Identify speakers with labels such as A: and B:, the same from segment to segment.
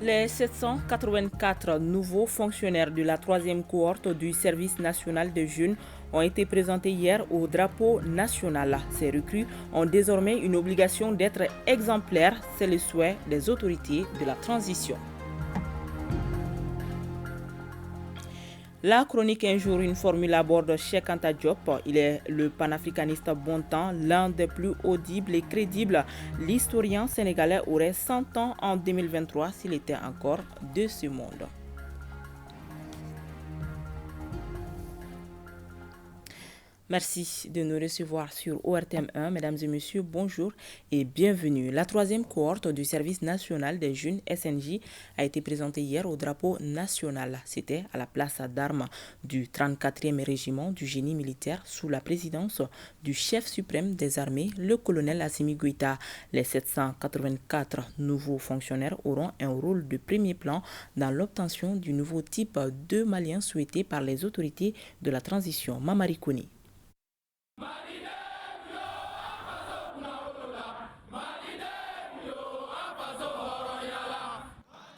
A: Les 784 nouveaux fonctionnaires de la troisième cohorte du service national des jeunes ont été présentés hier au drapeau national. Ces recrues ont désormais une obligation d'être exemplaires, c'est le souhait des autorités de la transition. La chronique Un jour, une formule aborde Cheikh Anta Diop. Il est le panafricaniste bon temps, l'un des plus audibles et crédibles. L'historien sénégalais aurait 100 ans en 2023 s'il était encore de ce monde. Merci de nous recevoir sur ORTM 1. Mesdames et messieurs, bonjour et bienvenue. La troisième cohorte du service national des jeunes SNJ a été présentée hier au drapeau national. C'était à la place d'armes du 34e régiment du génie militaire sous la présidence du chef suprême des armées, le colonel Assimi Goïta. Les 784 nouveaux fonctionnaires auront un rôle de premier plan dans l'obtention du nouveau type de malien souhaité par les autorités de la transition. Mamari Kouni.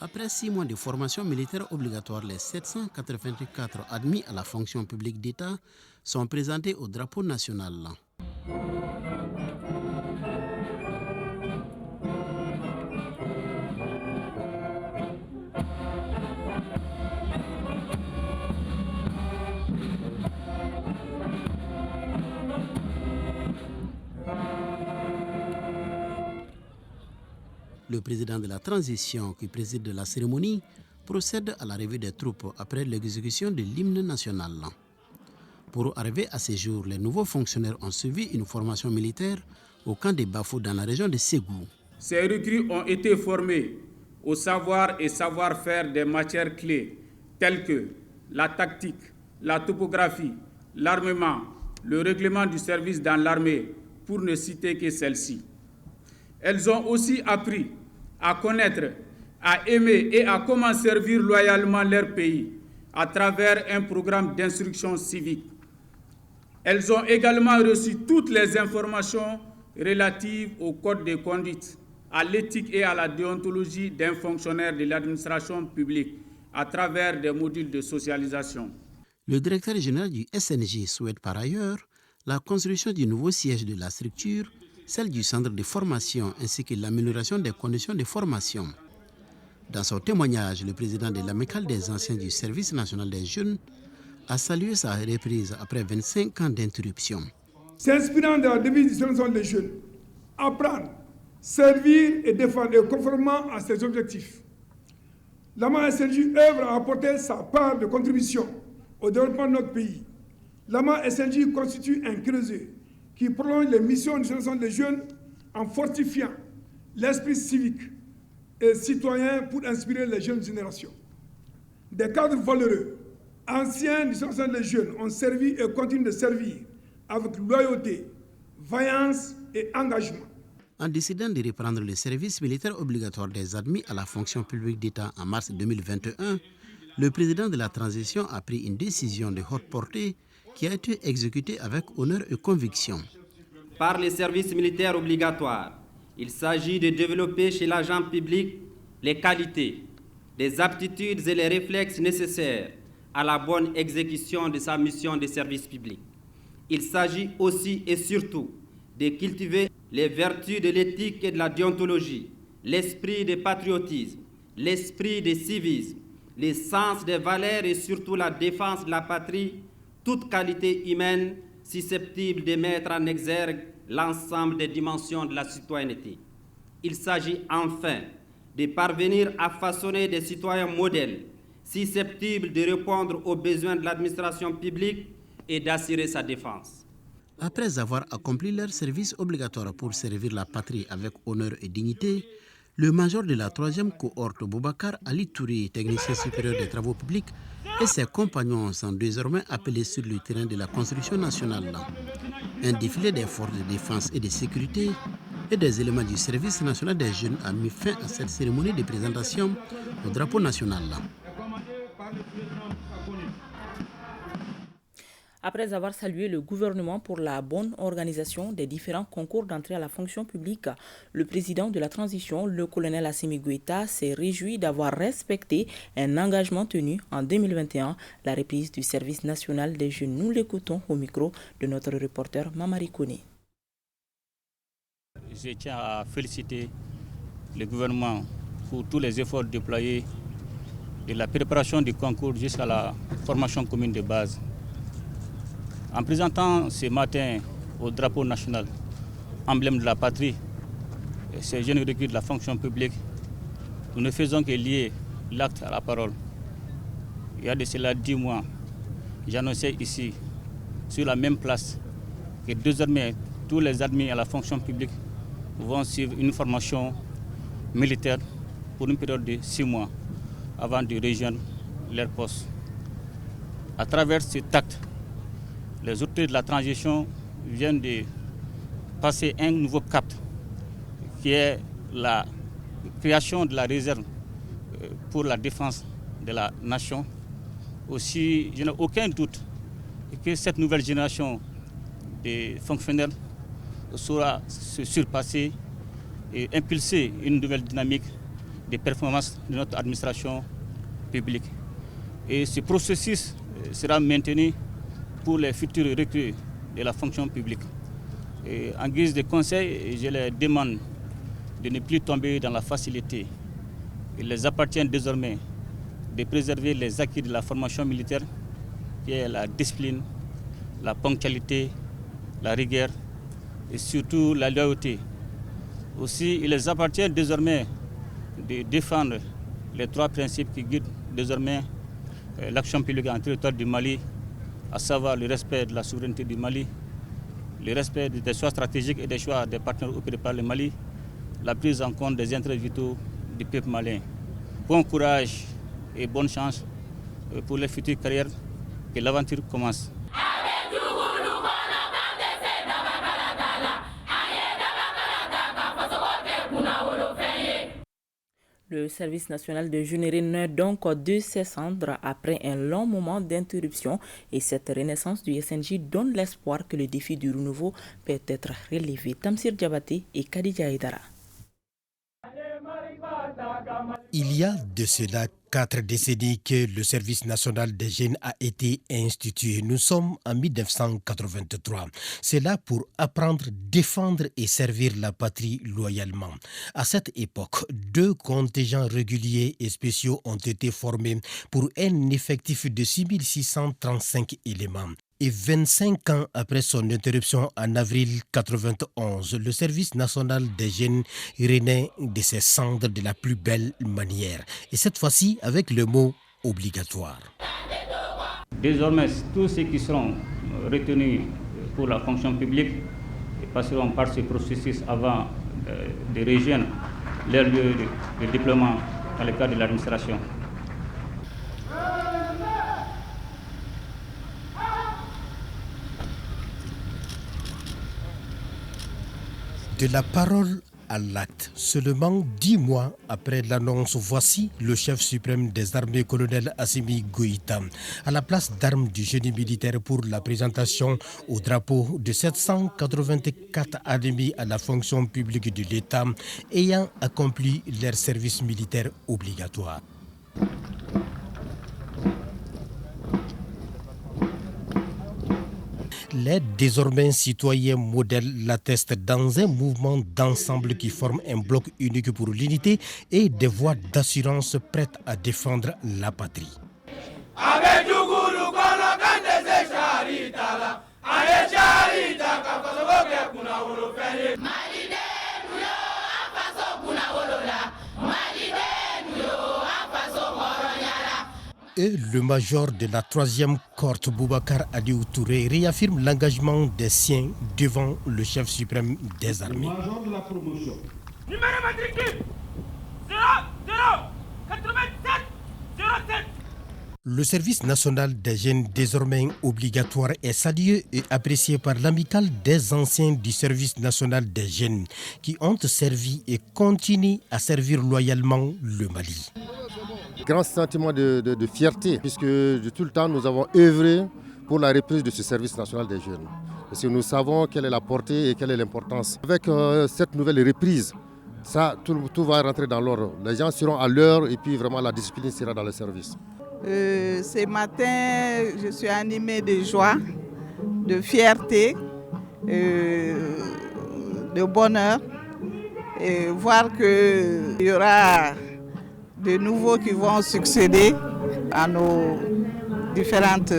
B: Après 6 mois de formation militaire obligatoire, les 784 admis à la fonction publique d'État sont présentés au drapeau national. Le président de la transition qui préside la cérémonie procède à la revue des troupes après l'exécution de l'hymne national. Pour arriver à ce jour, les nouveaux fonctionnaires ont suivi une formation militaire au camp de Bafou dans la région de Ségou.
C: Ces recrues ont été formés au savoir et savoir-faire des matières clés telles que la tactique, la topographie, l'armement, le règlement du service dans l'armée, pour ne citer que celles-ci. Elles ont aussi appris à connaître, à aimer et à comment servir loyalement leur pays à travers un programme d'instruction civique. Elles ont également reçu toutes les informations relatives au code de conduite, à l'éthique et à la déontologie d'un fonctionnaire de l'administration publique à travers des modules de socialisation.
B: Le directeur général du SNJ souhaite par ailleurs la construction du nouveau siège de la structure, celle du centre de formation ainsi que l'amélioration des conditions de formation. Dans son témoignage, le président de l'amicale des anciens du service national des jeunes a salué sa reprise après 25 ans d'interruption.
D: S'inspirant de la devise du service national des jeunes, apprendre, servir et défendre et conformément à ses objectifs. L'AMA SNJ œuvre à apporter sa part de contribution au développement de notre pays. L'AMA SNJ constitue un creuset qui prolonge les missions du service national des jeunes en fortifiant l'esprit civique et citoyen pour inspirer les jeunes générations. Des cadres valeureux, anciens du service national des jeunes, ont servi et continuent de servir avec loyauté, vaillance et engagement.
B: En décidant de reprendre le service militaire obligatoire des admis à la fonction publique d'État en mars 2021, le président de la transition a pris une décision de haute portée qui a été exécutée avec honneur et conviction.
E: Par les services militaires obligatoires, il s'agit de développer chez l'agent public les qualités, les aptitudes et les réflexes nécessaires à la bonne exécution de sa mission de service public. Il s'agit aussi et surtout de cultiver les vertus de l'éthique et de la déontologie, l'esprit de patriotisme, l'esprit de civisme, le sens des valeurs et surtout la défense de la patrie, toute qualité humaine susceptible de mettre en exergue l'ensemble des dimensions de la citoyenneté. Il s'agit enfin de parvenir à façonner des citoyens modèles susceptibles de répondre aux besoins de l'administration publique et d'assurer sa défense.
B: Après avoir accompli leur service obligatoire pour servir la patrie avec honneur et dignité, le major de la troisième cohorte, Boubacar Ali Touré, technicien supérieur des travaux publics, et ses compagnons sont désormais appelés sur le terrain de la construction nationale. Un défilé des forces de défense et de sécurité et des éléments du service national des jeunes a mis fin à cette cérémonie de présentation au drapeau national.
A: Après avoir salué le gouvernement pour la bonne organisation des différents concours d'entrée à la fonction publique, le président de la transition, le colonel Assimi Goïta, s'est réjoui d'avoir respecté un engagement tenu en 2021, la reprise du service national des jeunes. Nous l'écoutons au micro de notre reporter Mamari Kone.
F: Je tiens à féliciter le gouvernement pour tous les efforts déployés de la préparation du concours jusqu'à la formation commune de base. En présentant ce matin au drapeau national, emblème de la patrie, ces jeunes recrues de la fonction publique, nous ne faisons que lier l'acte à la parole. Il y a de cela 10 mois, j'annonçais ici, sur la même place, que désormais tous les admis à la fonction publique vont suivre une formation militaire pour une période de 6 mois avant de rejoindre leur poste. À travers cet acte, les autorités de la transition viennent de passer un nouveau cap qui est la création de la réserve pour la défense de la nation. Aussi, je n'ai aucun doute que cette nouvelle génération de fonctionnaires saura se surpasser et impulser une nouvelle dynamique de performance de notre administration publique. Et ce processus sera maintenu pour les futurs recrues de la fonction publique. Et en guise de conseil, je les demande de ne plus tomber dans la facilité. Il les appartient désormais de préserver les acquis de la formation militaire, qui est la discipline, la ponctualité, la rigueur et surtout la loyauté. Aussi, il les appartient désormais de défendre les 3 principes qui guident désormais l'action publique en territoire du Mali, à savoir le respect de la souveraineté du Mali, le respect des choix stratégiques et des choix des partenaires opérés par le Mali, la prise en compte des intérêts vitaux du peuple malien. Bon courage et bonne chance pour les futures carrières, que l'aventure commence.
A: Le service national de jeunes naît donc de ses cendres après un long moment d'interruption et cette renaissance du SNJ donne l'espoir que le défi du renouveau peut être relevé. Tamsir Diabaté et Khadija Aïdara.
B: Il y a de cela 4 décennies que le service national des jeunes a été institué. Nous sommes en 1983. C'est là pour apprendre, défendre et servir la patrie loyalement. À cette époque, 2 contingents réguliers et spéciaux ont été formés pour un effectif de 6635 éléments. Et 25 ans après son interruption en avril 1991, le service national des jeunes renaît de ses cendres de la plus belle manière. Et cette fois-ci avec le mot obligatoire.
F: Désormais, tous ceux qui seront retenus pour la fonction publique passeront par ce processus avant de rejoindre leur lieu de déploiement dans le cadre de l'administration.
B: De la parole à l'acte, seulement 10 mois après l'annonce, voici le chef suprême des armées, colonel Assimi Goïta, à la place d'armes du génie militaire pour la présentation au drapeau de 784 admis à la fonction publique de l'État ayant accompli leur service militaire obligatoire. Les désormais citoyens modèles l'attestent dans un mouvement d'ensemble qui forme un bloc unique pour l'unité et des voix d'assurance prêtes à défendre la patrie. Et le major de la 3e cohorte, Boubacar Aliou Touré, réaffirme l'engagement des siens devant le chef suprême des armées.
G: Le major de la promotion. Numéro matricule 008707.
B: Le service national des jeunes désormais obligatoire est salué et apprécié par l'amicale des anciens du service national des jeunes qui ont servi et continuent à servir loyalement le Mali.
H: Grand sentiment de fierté puisque de tout le temps nous avons œuvré pour la reprise de ce service national des jeunes. Parce que nous savons quelle est la portée et quelle est l'importance. Avec cette nouvelle reprise, ça, tout va rentrer dans l'ordre. Les gens seront à l'heure et puis vraiment la discipline sera dans le service.
I: Ce matin, je suis animée de joie, de fierté, de bonheur. Et voir qu'il y aura de nouveaux qui vont succéder à nos différentes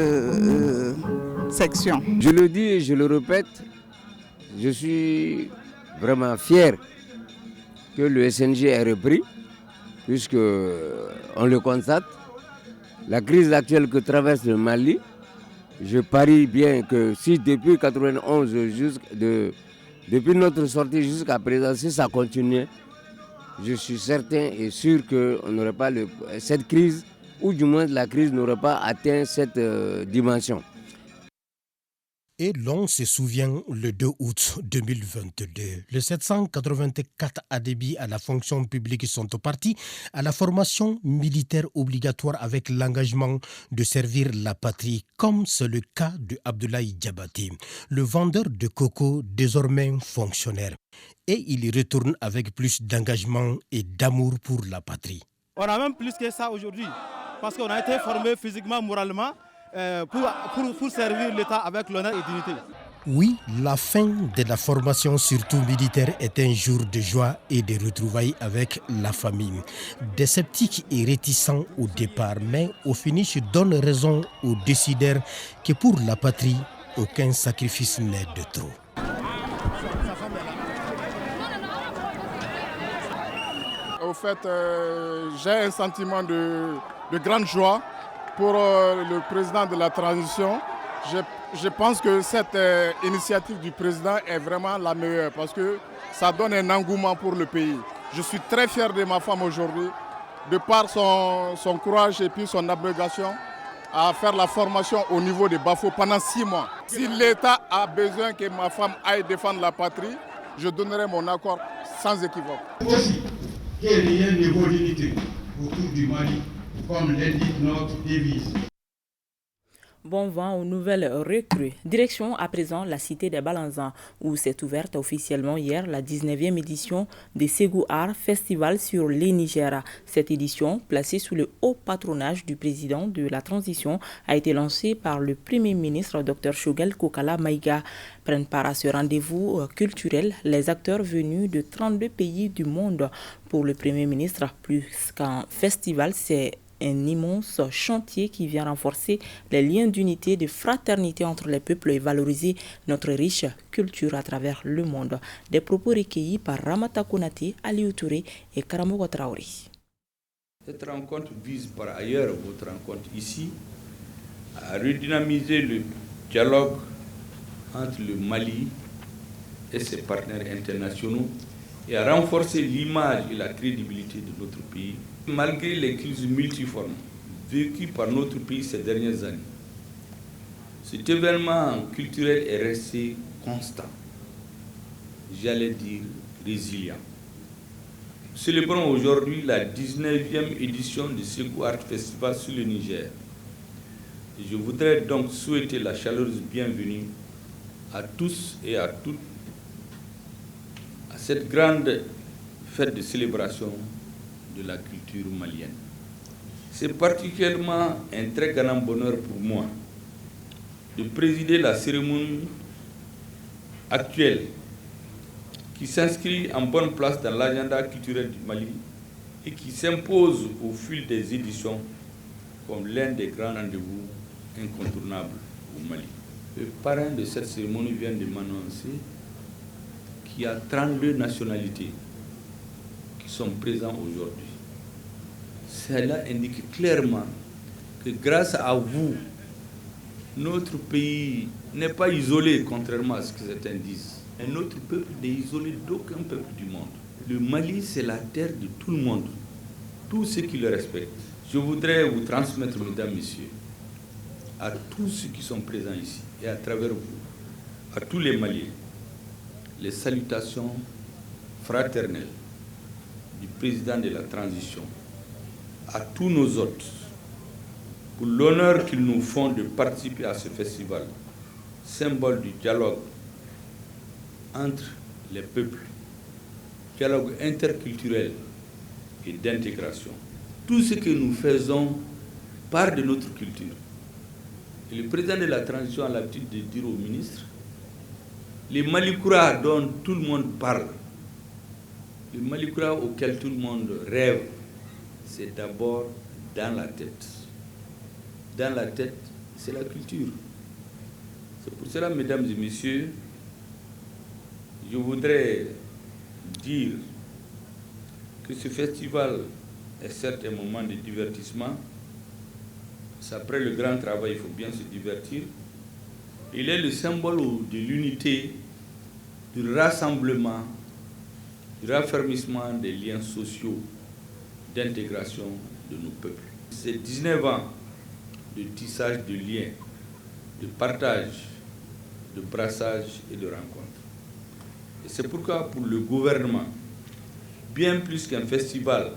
I: sections.
J: Je le dis et je le répète, je suis vraiment fier que le SNG ait repris, puisque on le constate. La crise actuelle que traverse le Mali, je parie bien que si depuis 1991, depuis notre sortie jusqu'à présent, si ça continue, je suis certain et sûr qu'on n'aurait pas cette crise, ou du moins la crise n'aurait pas atteint cette dimension.
B: Et l'on se souvient, le 2 août 2022, les 784 adébis à la fonction publique sont partis à la formation militaire obligatoire avec l'engagement de servir la patrie, comme c'est le cas de Abdoulaye Diabaté, le vendeur de coco désormais fonctionnaire. Et il retourne avec plus d'engagement et d'amour pour la patrie.
K: On a même plus que ça aujourd'hui, parce qu'on a été formé physiquement, moralement, pour servir l'État avec l'honneur et dignité.
B: Oui, la fin de la formation, surtout militaire, est un jour de joie et de retrouvailles avec la famille. Des sceptiques et réticents au départ, mais au finish donnent raison aux décideurs que pour la patrie, aucun sacrifice n'est de trop.
L: Au fait, j'ai un sentiment de grande joie pour le président de la transition. Je pense que cette initiative du président est vraiment la meilleure parce que ça donne un engouement pour le pays. Je suis très fier de ma femme aujourd'hui, de par son courage et puis son abnégation à faire la formation au niveau de Bafo pendant 6 mois. Si l'État a besoin que ma femme aille défendre la patrie, je donnerai mon accord sans équivoque.
M: Aussi, qu'il y ait un niveau d'unité autour du Mali, comme l'indique notre devise.
A: Bon vent aux nouvelles recrues. Direction à présent la cité des Balanzans, où s'est ouverte officiellement hier la 19e édition des Ségou Art Festival sur les Nigeria. Cette édition, placée sous le haut patronage du président de la transition, a été lancée par le Premier ministre Dr Shogel Kokala Maïga. Prennent part à ce rendez-vous culturel les acteurs venus de 32 pays du monde. Pour le Premier ministre, plus qu'un festival, c'est un immense chantier qui vient renforcer les liens d'unité et de fraternité entre les peuples et valoriser notre riche culture à travers le monde. Des propos recueillis par Ramata Konate, Aliou Touré et Karamogo Traoré.
N: Cette rencontre vise par ailleurs, votre rencontre ici, à redynamiser le dialogue entre le Mali et ses partenaires internationaux et à renforcer l'image et la crédibilité de notre pays. Malgré les crises multiformes vécues par notre pays ces dernières années, cet événement culturel est resté constant, j'allais dire résilient. Nous célébrons aujourd'hui la 19e édition du Ségou Art Festival sur le Niger. Et je voudrais donc souhaiter la chaleureuse bienvenue à tous et à toutes à cette grande fête de célébration de la culture malienne. C'est particulièrement un très grand bonheur pour moi de présider la cérémonie actuelle qui s'inscrit en bonne place dans l'agenda culturel du Mali et qui s'impose au fil des éditions comme l'un des grands rendez-vous incontournables au Mali. Le parrain de cette cérémonie vient de m'annoncer qu'il y a 32 nationalités qui sont présents aujourd'hui. Cela indique clairement que grâce à vous, notre pays n'est pas isolé, contrairement à ce que certains disent. Et notre peuple n'est isolé d'aucun peuple du monde. Le Mali, c'est la terre de tout le monde, tous ceux qui le respectent. Je voudrais vous transmettre, mesdames, messieurs, à tous ceux qui sont présents ici et à travers vous, à tous les Maliens, les salutations fraternelles du président de la transition, à tous nos hôtes, pour l'honneur qu'ils nous font de participer à ce festival, symbole du dialogue entre les peuples, dialogue interculturel et d'intégration. Tout ce que nous faisons part de notre culture. Et le président de la transition a l'habitude de dire au ministre, les Malikoura dont tout le monde parle, le Malikoura auquel tout le monde rêve, c'est d'abord dans la tête. Dans la tête, c'est la culture. C'est pour cela, mesdames et messieurs, je voudrais dire que ce festival est certes un moment de divertissement. Après le grand travail, il faut bien se divertir. Il est le symbole de l'unité, du rassemblement, du raffermissement des liens sociaux, d'intégration de nos peuples. C'est 19 ans de tissage de liens, de partage, de brassage et de rencontre. Et c'est pourquoi pour le gouvernement, bien plus qu'un festival,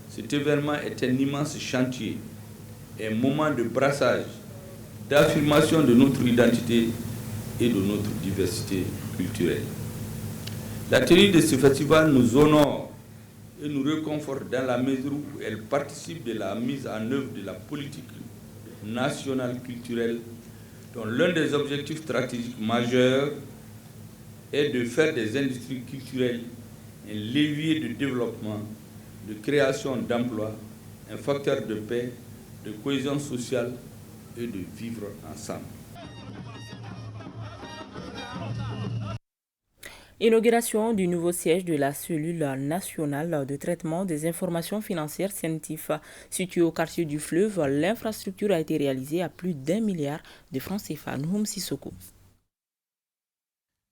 N: cet événement est un immense chantier, un moment de brassage, d'affirmation de notre identité et de notre diversité culturelle. La tenue de ce festival nous honore et nous réconforte dans la mesure où elle participe de la mise en œuvre de la politique nationale culturelle, dont l'un des objectifs stratégiques majeurs est de faire des industries culturelles un levier de développement, de création d'emplois, un facteur de paix, de cohésion sociale et de vivre ensemble.
A: Inauguration du nouveau siège de la cellule nationale de traitement des informations financières CENTIF. Située au quartier du Fleuve, l'infrastructure a été réalisée à plus d'1 milliard de francs CFA. Nouhoum Sissoko.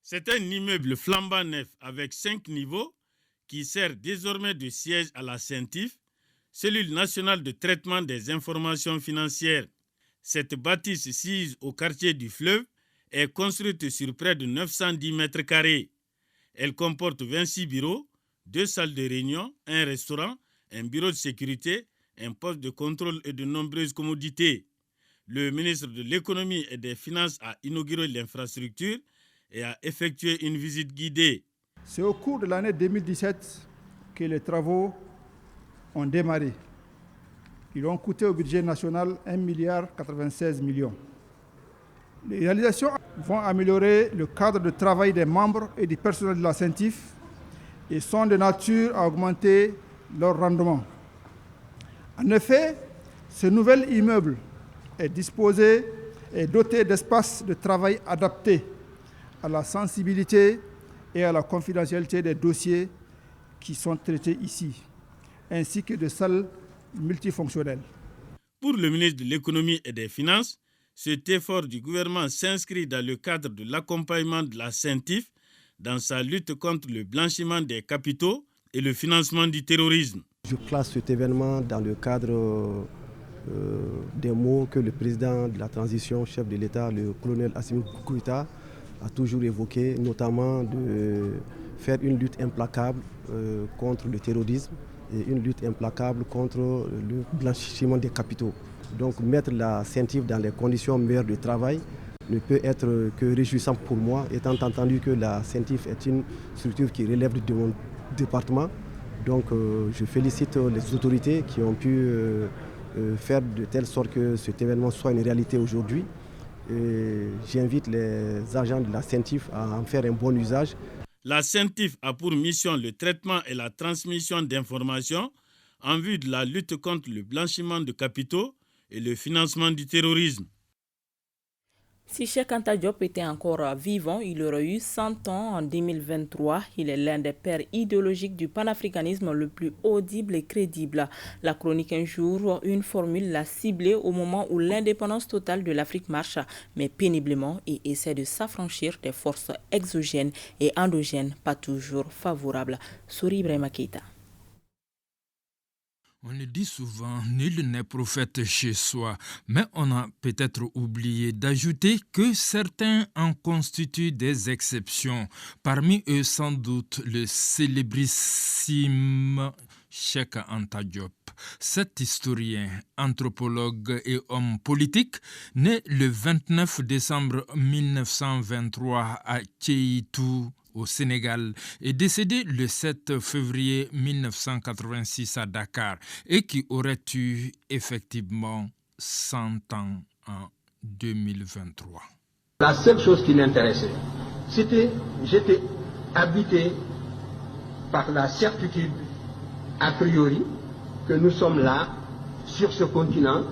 O: C'est un immeuble flambant neuf avec 5 niveaux qui sert désormais de siège à la CENTIF, cellule nationale de traitement des informations financières. Cette bâtisse sise au quartier du Fleuve est construite sur près de 910 mètres carrés. Elle comporte 26 bureaux, 2 salles de réunion, un restaurant, un bureau de sécurité, un poste de contrôle et de nombreuses commodités. Le ministre de l'Économie et des Finances a inauguré l'infrastructure et a effectué une visite guidée.
P: C'est au cours de l'année 2017 que les travaux ont démarré. Ils ont coûté au budget national 1,96 milliard. Les réalisations vont améliorer le cadre de travail des membres et du personnel de la CENTIF et sont de nature à augmenter leur rendement. En effet, ce nouvel immeuble est disposé et doté d'espaces de travail adaptés à la sensibilité et à la confidentialité des dossiers qui sont traités ici, ainsi que de salles multifonctionnelles.
O: Pour le ministre de l'Économie et des Finances, cet effort du gouvernement s'inscrit dans le cadre de l'accompagnement de la CENTIF dans sa lutte contre le blanchiment des capitaux et le financement du terrorisme.
Q: Je place cet événement dans le cadre des mots que le président de la transition, chef de l'État, le colonel Assimi Goïta, a toujours évoqué, notamment de faire une lutte implacable contre le terrorisme et une lutte implacable contre le blanchiment des capitaux. Donc mettre la CENTIF dans les conditions meilleures de travail ne peut être que réjouissant pour moi, étant entendu que la CENTIF est une structure qui relève de mon département. Donc je félicite les autorités qui ont pu faire de telle sorte que cet événement soit une réalité aujourd'hui. J'invite les agents de la CENTIF à en faire un bon usage.
O: La CENTIF a pour mission le traitement et la transmission d'informations en vue de la lutte contre le blanchiment de capitaux et le financement du terrorisme.
A: Si Cheikh Anta Diop était encore vivant, il aurait eu 100 ans en 2023. Il est l'un des pères idéologiques du panafricanisme le plus audible et crédible. La chronique Un jour, une formule l'a ciblé au moment où l'indépendance totale de l'Afrique marche, mais péniblement, et essaie de s'affranchir des forces exogènes et endogènes, pas toujours favorables. Souri Ibrahima Keïta.
R: On le dit souvent, nul n'est prophète chez soi, mais on a peut-être oublié d'ajouter que certains en constituent des exceptions. Parmi eux, sans doute, le célébrissime Cheikh Anta Diop. Cet historien, anthropologue et homme politique, né le 29 décembre 1923 à Kéitou, au Sénégal, est décédé le 7 février 1986 à Dakar et qui aurait eu effectivement 100 ans en 2023.
S: La seule chose qui m'intéressait, j'étais habité par la certitude a priori que nous sommes là, sur ce continent,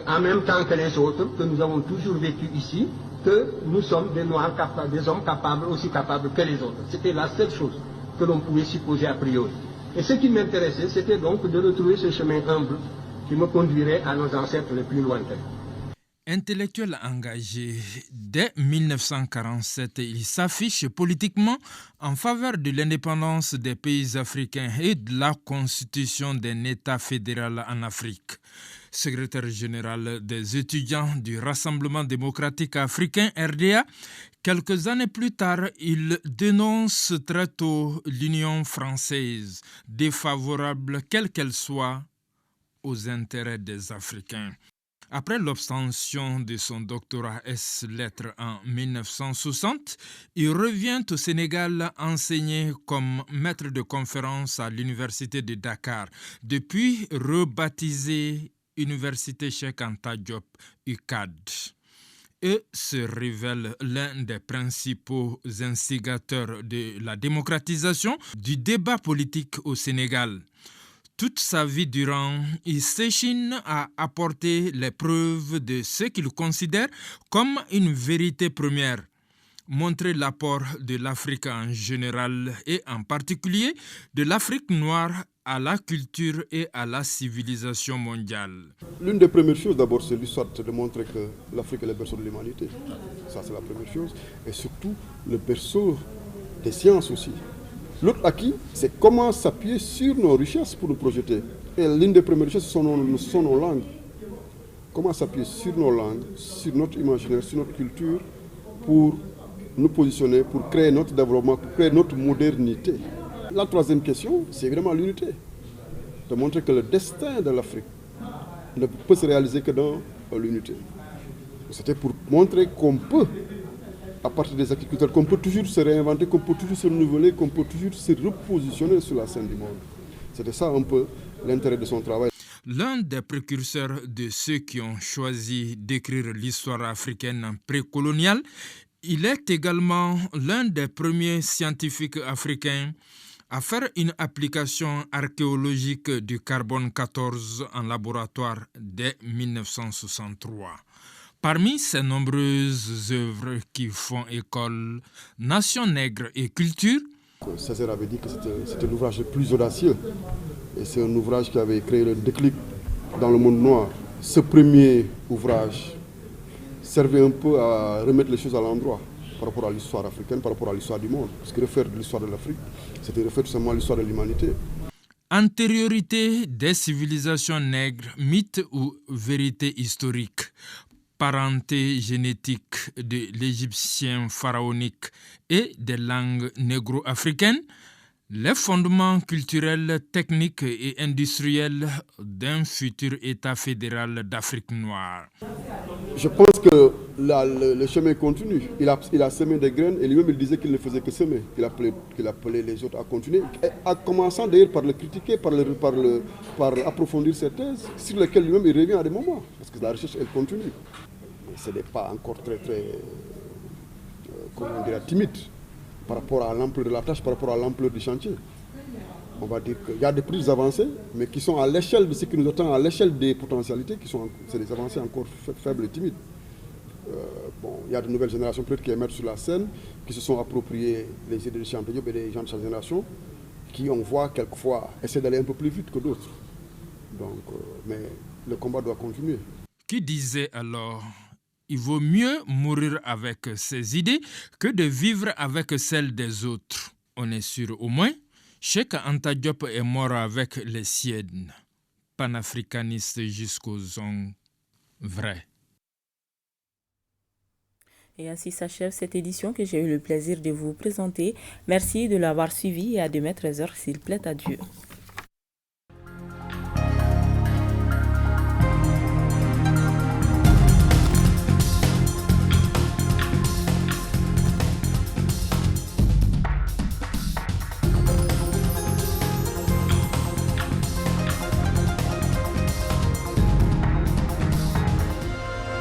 S: en même temps que les autres, que nous avons toujours vécu ici, que nous sommes des Noirs capables, des hommes capables, aussi capables que les autres. C'était la seule chose que l'on pouvait supposer a priori. Et ce qui m'intéressait, c'était donc de retrouver ce chemin humble qui me conduirait à nos ancêtres les plus lointains.
R: Intellectuel engagé, dès 1947, il s'affiche politiquement en faveur de l'indépendance des pays africains et de la constitution d'un État fédéral en Afrique. Secrétaire général des étudiants du Rassemblement démocratique africain RDA, quelques années plus tard, il dénonce très tôt l'Union française, défavorable quelle qu'elle soit aux intérêts des Africains. Après l'obtention de son doctorat ès-lettres en 1960, il revient au Sénégal enseigner comme maître de conférence à l'université de Dakar, depuis rebaptisée Université Cheikh Anta Diop, UCAD. Et se révèle l'un des principaux instigateurs de la démocratisation du débat politique au Sénégal. Toute sa vie durant, il s'échine à apporter les preuves de ce qu'il considère comme une vérité première, montrer l'apport de l'Afrique en général et en particulier de l'Afrique noire à la culture et à la civilisation mondiale.
T: L'une des premières choses d'abord, c'est l'histoire, c'est de montrer que l'Afrique est le berceau de l'humanité. Ça, c'est la première chose. Et surtout, le berceau des sciences aussi. L'autre acquis, c'est comment s'appuyer sur nos richesses pour nous projeter. Et l'une des premières richesses, ce sont nos langues. Comment s'appuyer sur nos langues, sur notre imaginaire, sur notre culture, pour nous positionner, pour créer notre développement, pour créer notre modernité. La troisième question, c'est évidemment l'unité. De montrer que le destin de l'Afrique ne peut se réaliser que dans l'unité. C'était pour montrer qu'on peut, à partir des agriculteurs, qu'on peut toujours se réinventer, qu'on peut toujours se renouveler, qu'on peut toujours se repositionner sur la scène du monde. C'était ça un peu l'intérêt de son travail.
R: L'un des précurseurs de ceux qui ont choisi d'écrire l'histoire africaine précoloniale, il est également l'un des premiers scientifiques africains à faire une application archéologique du carbone 14 en laboratoire dès 1963. Parmi ces nombreuses œuvres qui font école, Nation nègre et culture,
T: Césaire avait dit que c'était l'ouvrage le plus audacieux. Et c'est un ouvrage qui avait créé le déclic dans le monde noir. Ce premier ouvrage servait un peu à remettre les choses à l'endroit par rapport à l'histoire africaine, par rapport à l'histoire du monde. Parce que refaire de l'histoire de l'Afrique, c'était refaire tout simplement l'histoire de l'humanité.
R: Antériorité des civilisations nègres, mythes ou vérité historique, parenté génétique de l'égyptien pharaonique et des langues négro-africaines, les fondements culturels, techniques et industriels d'un futur État fédéral d'Afrique noire.
T: Je pense que le chemin continue. Il a semé des graines et lui-même il disait qu'il ne faisait que semer. Il appelait les autres à continuer, en commençant d'ailleurs par le critiquer, par approfondir ses thèses, sur lesquelles lui-même il revient à des moments. Parce que la recherche, elle continue. Mais ce n'est pas encore très comment on dirait, timide par rapport à l'ampleur de la tâche, par rapport à l'ampleur du chantier. On va dire qu'il y a des petites avancées, mais qui sont à l'échelle de ce qui nous attend, à l'échelle des potentialités, c'est des avancées encore faibles et timides. Il y a de nouvelles générations peut-être qui émergent sur la scène, qui se sont appropriées les idées de Cheikh Anta Diop et des gens de sa génération, qui, on voit quelquefois, essaient d'aller un peu plus vite que d'autres. Donc, mais le combat doit continuer.
R: Qui disait alors: il vaut mieux mourir avec ses idées que de vivre avec celles des autres. On est sûr au moins, Cheikh Anta Diop est mort avec les siennes. Panafricaniste jusqu'aux ongles, vrai.
A: Et ainsi s'achève cette édition que j'ai eu le plaisir de vous présenter. Merci de l'avoir suivi et à demain 13h s'il plaît à Dieu.